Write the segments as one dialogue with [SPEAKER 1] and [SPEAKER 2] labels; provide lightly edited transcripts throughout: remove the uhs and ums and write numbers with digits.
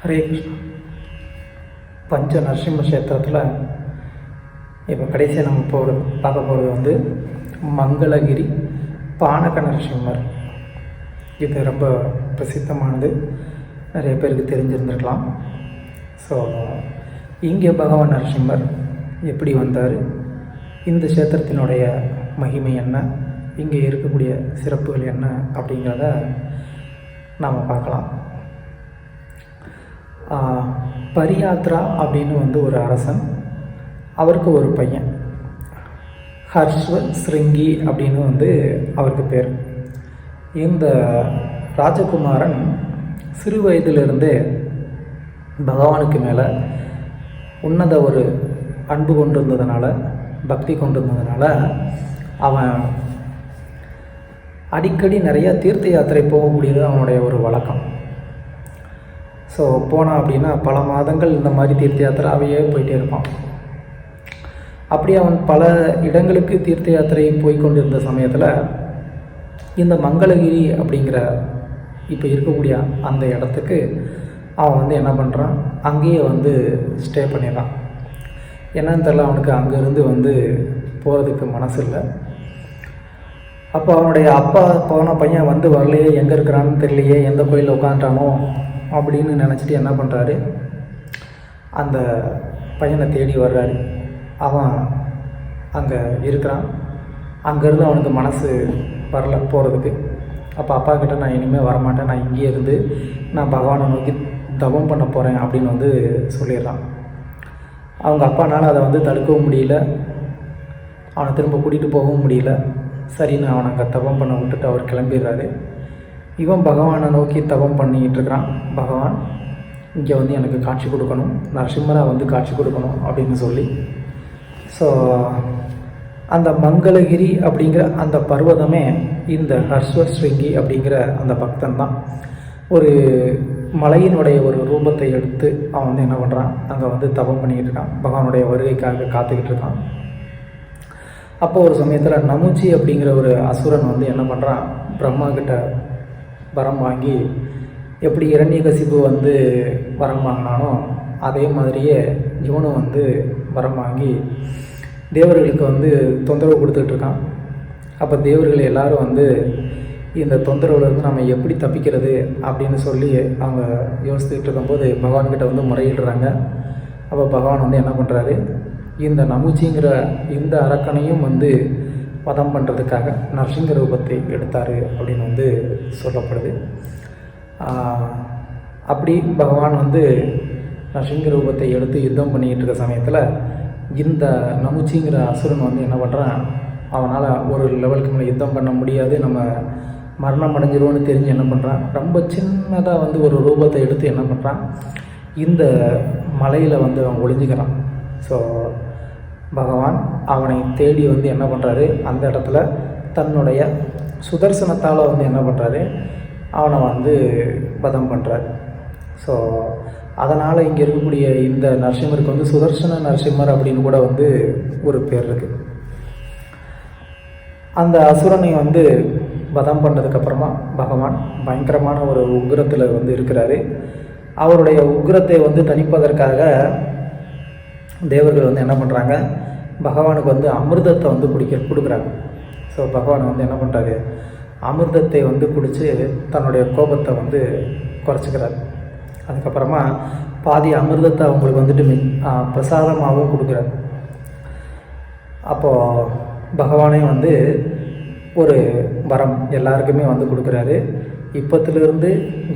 [SPEAKER 1] ஹரே கிருஷ்ணா. பஞ்ச நரசிம்ம கஷேத்திரத்தில் இப்போ கடைசியாக நம்ம பார்க்க போகிறது வந்து மங்களகிரி பானக நரசிம்மர். இது ரொம்ப பிரசித்தமானது, நிறைய பேருக்கு தெரிஞ்சிருந்துருக்கலாம். ஸோ இங்கே பகவான் நரசிம்மர் எப்படி வந்தார், இந்த கஷேத்திரத்தினுடைய மகிமை என்ன, இங்கே இருக்கக்கூடிய சிறப்புகள் என்ன அப்படிங்கிறத நாம் பார்க்கலாம். பரியாத்ரா அப்படின்னு வந்து ஒரு அரசன், அவருக்கு ஒரு பையன் ஹர்ஷ்வ ஸ்ருங்கி அப்படின்னு வந்து அவருக்கு பேர். இந்த ராஜகுமாரன் சிறு வயதிலிருந்தே பகவானுக்கு மேலே உன்னத ஒரு அன்பு கொண்டிருந்ததுனால, பக்தி கொண்டிருந்ததுனால அவன் அடிக்கடி நிறைய தீர்த்த யாத்திரை போகக்கூடியது அவனுடைய ஒரு வழக்கம். ஸோ போனான் அப்படின்னா பல மாதங்கள் இந்த மாதிரி தீர்த்த யாத்திராவையே போயிட்டே இருப்பான். அப்படி அவன் பல இடங்களுக்கு தீர்த்த யாத்திரை போய்கொண்டிருந்த சமயத்தில் இந்த மங்களகிரி அப்படிங்கிற இப்போ இருக்கக்கூடிய அந்த இடத்துக்கு அவன் வந்து என்ன பண்ணுறான், அங்கேயே வந்து ஸ்டே பண்ணிடுறான். என்னன்னு தெரியல, அவனுக்கு அங்கேருந்து வந்து போகிறதுக்கு மனசு இல்லை. அப்போ அவனுடைய அப்பா போன பையன் வந்து வரலையே, எங்கே இருக்கிறான்னு தெரியலையே, எந்த கோயிலில் உட்காந்துட்டானோ அப்படின்னு நினச்சிட்டு என்ன பண்ணுறாரு, அந்த பையனை தேடி வர்றாரு. அவன் அங்கே இருக்கிறான். அங்கேருந்து அவனுக்கு மனசு வரல போகிறதுக்கு. அப்போ அப்பா கிட்ட நான் இனிமேல் வரமாட்டேன், நான் இங்கேயே இருந்து நான் பகவானை நோக்கி தவம் பண்ண போகிறேன் அப்படின்னு வந்து சொல்லிடுறான். அவங்க அப்பானால் அதை வந்து தடுக்கவும் முடியல, அவனை திரும்ப கூட்டிகிட்டு போகவும் முடியல. சரின்னு அவனை அங்கே தவம் பண்ண விட்டுட்டு அவர் கிளம்பிடுறாரு. இவன் பகவானை நோக்கி தவம் பண்ணிக்கிட்டு இருக்கிறான். பகவான் இங்கே வந்து எனக்கு காட்சி கொடுக்கணும், நரசிம்மராக வந்து காட்சி கொடுக்கணும் அப்படின்னு சொல்லி. ஸோ அந்த மங்களகிரி அப்படிங்கிற அந்த பர்வதமே இந்த ஹர்ஷ்வ ஸ்ருங்கி அப்படிங்கிற அந்த பக்தன் தான். ஒரு மலையினுடைய ஒரு ரூபத்தை எடுத்து அவன் வந்து என்ன பண்ணுறான், அங்கே வந்து தவம் பண்ணிக்கிட்டு இருக்கான், பகவானுடைய வருகைக்காக காத்துக்கிட்டு இருக்கான். அப்போது ஒரு சமயத்தில் நமுச்சி அப்படிங்கிற ஒரு அசுரன் வந்து என்ன பண்ணுறான், பிரம்மா கிட்ட வரம் வாங்கி, எப்படி இரண்யகசிபு வந்து வரம் வாங்கினானோ அதே மாதிரியே இவனும் வந்து வரம் வாங்கி தேவர்களுக்கு வந்து தொந்தரவு கொடுத்துட்ருக்கான். அப்போ தேவர்கள் எல்லாரும் வந்து இந்த தொந்தரவுலேருந்து நம்ம எப்படி தப்பிக்கிறது அப்படின்னு சொல்லி அவங்க யோசித்துக்கிட்டு இருக்கும்போது பகவான்கிட்ட வந்து முறையிடுறாங்க. அப்போ பகவான் வந்து என்ன பண்ணுறாரு, இந்த நமுச்சிங்கிற இந்த அரக்கனையும் வந்து வதம் பண்ணுறதுக்காக நரசிங்க ரூபத்தை எடுத்தார் அப்படின்னு வந்து சொல்லப்படுது. அப்படி பகவான் வந்து நரசிங்க ரூபத்தை எடுத்து யுத்தம் பண்ணிக்கிட்டு இருக்க சமயத்தில் இந்த நமுச்சிங்கிற அசுரன் வந்து என்ன பண்ணுறான், அவனால் ஒரு லெவலுக்கு மேலே யுத்தம் பண்ண முடியாது, நம்ம மரணம் அடைஞ்சிருவோன்னு தெரிஞ்சு என்ன பண்ணுறான், ரொம்ப சின்னதாக வந்து ஒரு ரூபத்தை எடுத்து என்ன பண்ணுறான், இந்த மலையில் வந்து அவன் ஒளிஞ்சிக்கிறான். ஸோ பகவான் அவனை தேடி வந்து என்ன பண்ணுறாரு, அந்த இடத்துல தன்னுடைய சுதர்சனத்தால் வந்து என்ன பண்ணுறாரு, அவனை வந்து வதம் பண்ணுறாரு. ஸோ அதனால் இங்கே இருக்கக்கூடிய இந்த நரசிம்மருக்கு வந்து சுதர்சன நரசிம்மர் அப்படின்னு கூட வந்து ஒரு பேர் இருக்குது. அந்த அசுரனை வந்து வதம் பண்ணதுக்கப்புறமா பகவான் பயங்கரமான ஒரு உக்கிரத்தில் வந்து இருக்கிறாரு. அவருடைய உக்கிரத்தை வந்து தணிப்பதற்காக தேவர்கள் வந்து என்ன பண்ணுறாங்க, பகவானுக்கு வந்து அமிர்தத்தை வந்து கொடுக்குறாங்க. ஸோ பகவான் வந்து என்ன பண்ணுறாரு, அமிர்தத்தை வந்து குடித்து தன்னுடைய கோபத்தை வந்து குறைச்சிக்கிறார். அதுக்கப்புறமா பாதி அமிர்தத்தை அவங்களுக்கு வந்துட்டு பிரசாதமாகவும் கொடுக்குறார். அப்போது பகவானே வந்து ஒரு வரம் எல்லாருக்குமே வந்து கொடுக்குறாரு. இப்போத்திலிருந்து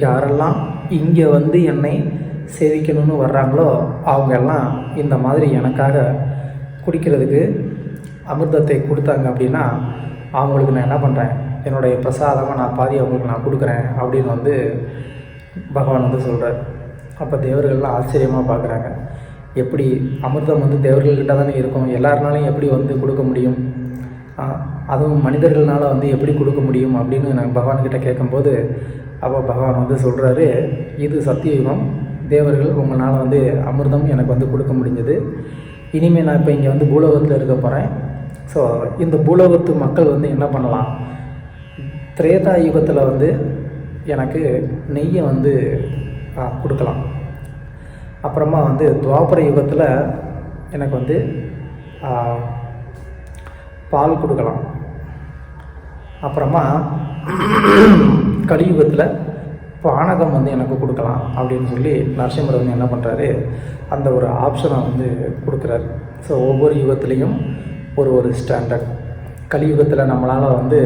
[SPEAKER 1] யாரெல்லாம் இங்கே வந்து என்னை சேவிக்கணும்னு வர்றாங்களோ அவங்க எல்லாம் இந்த மாதிரி எனக்காக குடிக்கிறதுக்கு அமிர்தத்தை கொடுத்தாங்க அப்படின்னா அவங்களுக்கு நான் என்ன பண்ணுறேன், என்னுடைய பிரசாதமாக நான் பாதி அவங்களுக்கு நான் கொடுக்குறேன் அப்படின்னு வந்து பகவான் வந்து சொல்கிறார். அப்போ தேவர்கள்லாம் ஆச்சரியமாக பார்க்குறாங்க, எப்படி அமிர்தம் வந்து தேவர்கள்கிட்ட தானே இருக்கும், எல்லாருனாலையும் எப்படி வந்து கொடுக்க முடியும், அதுவும் மனிதர்களால் வந்து எப்படி கொடுக்க முடியும் அப்படின்னு நான் பகவான்கிட்ட கேட்கும்போது அப்போ பகவான் வந்து சொல்கிறாரு, இது சத்தியயுகம், தேவர்கள் உங்களால் வந்து அமிர்தம் எனக்கு வந்து கொடுக்க முடிஞ்சது. இனிமேல் நான் இப்போ இங்கே வந்து பூலோகத்தில் இருக்க போகிறேன். ஸோ இந்த பூலோகத்து மக்கள் வந்து என்ன பண்ணலாம், திரேதா யுகத்தில் வந்து எனக்கு நெய்யை வந்து கொடுக்கலாம். அப்புறமா வந்து துவாபர யுகத்தில் எனக்கு வந்து பால் கொடுக்கலாம். அப்புறமா கலியுகத்தில் பானகம் வந்து எனக்கு கொடுக்கலாம் அப்படின்னு சொல்லி நரசிம்மர் வந்து என்ன பண்ணுறாரு, அந்த ஒரு ஆப்ஷனை வந்து கொடுக்குறாரு. ஸோ ஒவ்வொரு யுகத்துலேயும் ஒரு ஸ்டாண்டர்ட். கலியுகத்தில் நம்மளால் வந்து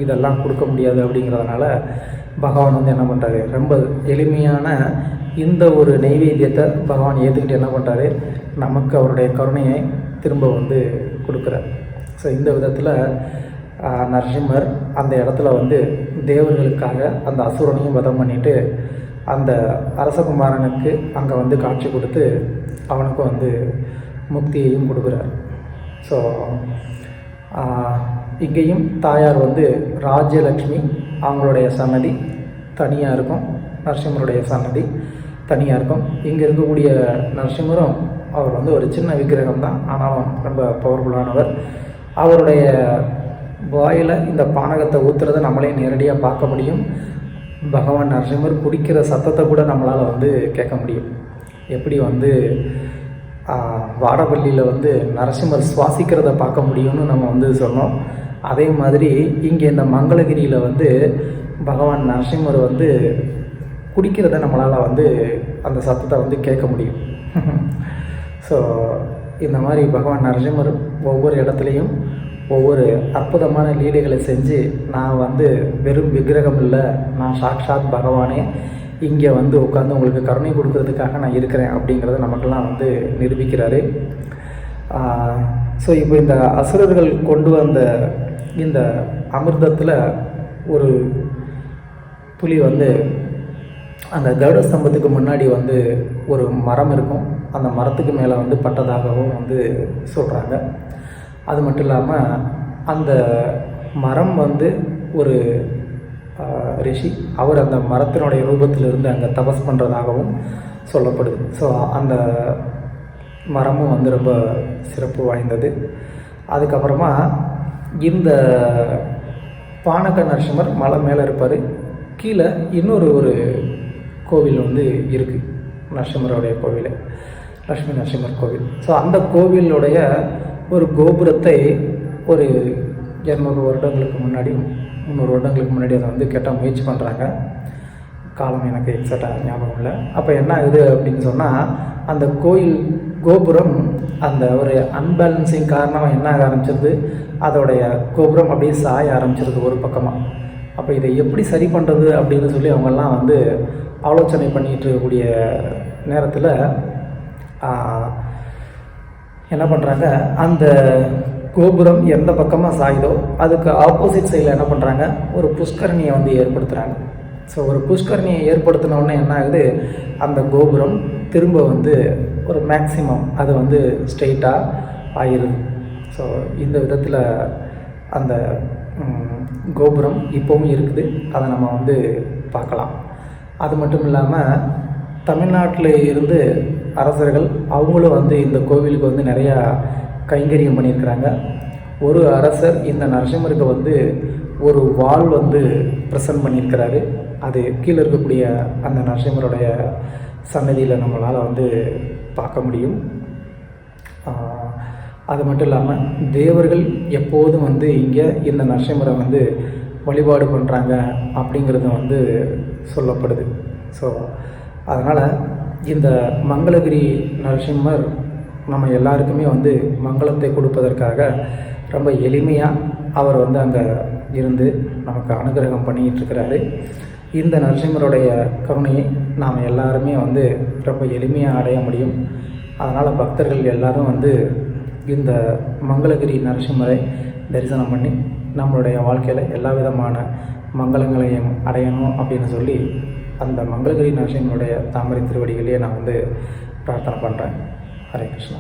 [SPEAKER 1] இதெல்லாம் கொடுக்க முடியாது அப்படிங்கிறதுனால பகவான் வந்து என்ன பண்ணுறாரு, ரொம்ப எளிமையான இந்த ஒரு நெய்வேத்தியத்தை பகவான் ஏற்றுக்கிட்டு என்ன பண்ணுறாரு, நமக்கு அவருடைய கருணையை திரும்ப வந்து கொடுக்குறார். ஸோ இந்த விதத்தில் நரசிம்மர் அந்த இடத்துல வந்து தேவர்களுக்காக அந்த அசுரனையும் வதம் பண்ணிவிட்டு அந்த அரசகுமாரனுக்கு அங்கே வந்து காட்சி கொடுத்து அவனுக்கும் வந்து முக்தியையும் கொடுக்குறார். ஸோ இங்கேயும் தாயார் வந்து ராஜ்யலக்ஷ்மி அவங்களுடைய சன்னதி தனியாக இருக்கும், நரசிம்மருடைய சன்னதி தனியாக இருக்கும். இங்கே இருக்கக்கூடிய நரசிம்மரும் அவர் வந்து ஒரு சின்ன விக்கிரகம் தான், ஆனாலும் ரொம்ப பவர்ஃபுல்லானவர். அவருடைய வாயில் இந்த பானகத்தை ஊற்றுறதை நம்மளே நேரடியாக பார்க்க முடியும். பகவான் நரசிம்மர் குடிக்கிற சத்தத்தை கூட நம்மளால் வந்து கேட்க முடியும். எப்படி வந்து வாடப்பள்ளியில் வந்து நரசிம்மர் சுவாசிக்கிறத பார்க்க முடியும்னு நம்ம வந்து சொன்னோம், அதே மாதிரி இங்கே இந்த மங்களகிரியில் வந்து பகவான் நரசிம்மர் வந்து குடிக்கிறத நம்மளால் வந்து அந்த சத்தத்தை வந்து கேட்க முடியும். ஸோ இந்த மாதிரி பகவான் நரசிம்மர் ஒவ்வொரு இடத்துலையும் ஒவ்வொரு அற்புதமான லீலைகளை செஞ்சு, நான் வந்து வெறும் விக்கிரகம் இல்லை, நான் சாக்ஷாத் பகவானே இங்கே வந்து உட்காந்து உங்களுக்கு கருணை கொடுக்கறதுக்காக நான் இருக்கிறேன் அப்படிங்கிறத நமக்கெல்லாம் வந்து நிரூபிக்கிறாரு. ஸோ இப்போ இந்த அசுரர்கள் கொண்டு வந்த இந்த அமிர்தத்தில் ஒரு துளி வந்து அந்த கருட ஸ்தம்பத்துக்கு முன்னாடி வந்து ஒரு மரம் இருக்கும், அந்த மரத்துக்கு மேலே வந்து பட்டதாகவும் வந்து சொல்கிறாங்க. அது மட்டும் இல்லாமல் அந்த மரம் வந்து ஒரு ரிஷி, அவர் அந்த மரத்தினுடைய ரூபத்திலிருந்து அங்கே தபஸ் பண்ணுறதாகவும் சொல்லப்படுது. ஸோ அந்த மரமும் வந்து ரொம்ப சிறப்பு வாய்ந்தது. அதுக்கப்புறமா இந்த பானக நரசிம்மர் மலை மேலே இருப்பார், கீழே இன்னொரு கோவில் வந்து இருக்குது, நரசிம்மருடைய கோவில், லக்ஷ்மி நரசிம்மர் கோவில். ஸோ அந்த கோவிலுடைய ஒரு கோபுரத்தை ஒரு 200 வருடங்களுக்கு முன்னாடி 300 வருடங்களுக்கு முன்னாடி அதை வந்து கெட்ட முயற்சி பண்ணுறாங்க. காலம் எனக்கு எக்ஸாக்டாக ஞாபகம் இல்லை. அப்போ என்ன ஆகுது அப்படின்னு சொன்னால், அந்த கோயில் கோபுரம் அந்த ஒரு அன்பேலன்சிங் காரணமாக என்ன ஆக ஆரம்பிச்சிருது, அதோடைய கோபுரம் அப்படியே சாய ஆரம்பிச்சிருது ஒரு பக்கமாக. அப்போ இதை எப்படி சரி பண்ணுறது அப்படின்னு சொல்லி அவங்கெல்லாம் வந்து ஆலோசனை பண்ணிகிட்டு இருக்கக்கூடிய நேரத்தில் என்ன பண்ணுறாங்க, அந்த கோபுரம் எந்த பக்கமாக சாயுதோ அதுக்கு ஆப்போசிட் சைடில் என்ன பண்ணுறாங்க, ஒரு புஷ்கரணியை வந்து ஏற்படுத்துகிறாங்க. ஸோ ஒரு புஷ்கரணியை ஏற்படுத்தினோடனே என்ன ஆகுது, அந்த கோபுரம் திரும்ப வந்து ஒரு மேக்சிமம் அது வந்து ஸ்ட்ரெயிட்டாக ஆயிடுது. ஸோ இந்த விதத்தில் அந்த கோபுரம் இப்போவும் இருக்குது, அதை நம்ம வந்து பார்க்கலாம். அது மட்டும் இல்லாமல் தமிழ்நாட்டில் இருந்து அரசர்கள் அவங்களும் வந்து இந்த கோவிலுக்கு வந்து நிறையா கைங்கரியம் பண்ணியிருக்கிறாங்க. ஒரு அரசர் இந்த நரசிம்மருக்கு வந்து ஒரு வாள் வந்து ப்ரெசன்ட் பண்ணியிருக்கிறாரு. அது கீழே இருக்கக்கூடிய அந்த நரசிம்மருடைய சன்னதியில் நம்மளால் வந்து பார்க்க முடியும். அது மட்டும் இல்லாமல் தேவர்கள் எப்போதும் வந்து இங்கே இந்த நரசிம்மரை வந்து வழிபாடு பண்ணுறாங்க அப்படிங்கிறது வந்து சொல்லப்படுது. ஸோ அதனால் இந்த மங்களகிரி நரசிம்மர் நம்ம எல்லாருக்குமே வந்து மங்களத்தை கொடுப்பதற்காக ரொம்ப எளிமையாக அவர் வந்து அங்கே இருந்து நமக்கு அனுகிரகம் பண்ணிகிட்ருக்கிறாரு. இந்த நரசிம்மருடைய கருணையை நாம் எல்லாருமே வந்து ரொம்ப எளிமையாக அடைய முடியும். அதனால் பக்தர்கள் எல்லாரும் வந்து இந்த மங்களகிரி நரசிம்மரை தரிசனம் பண்ணி நம்மளுடைய வாழ்க்கையில் எல்லா விதமான மங்களங்களையும் அடையணும் அப்படின்னு சொல்லி அந்த மங்களகிரி நரசிம்மருடைய தாமரை திருவடிகளையே நான் வந்து பிரார்த்தனை பண்ணுறேன். ஹரே கிருஷ்ணா.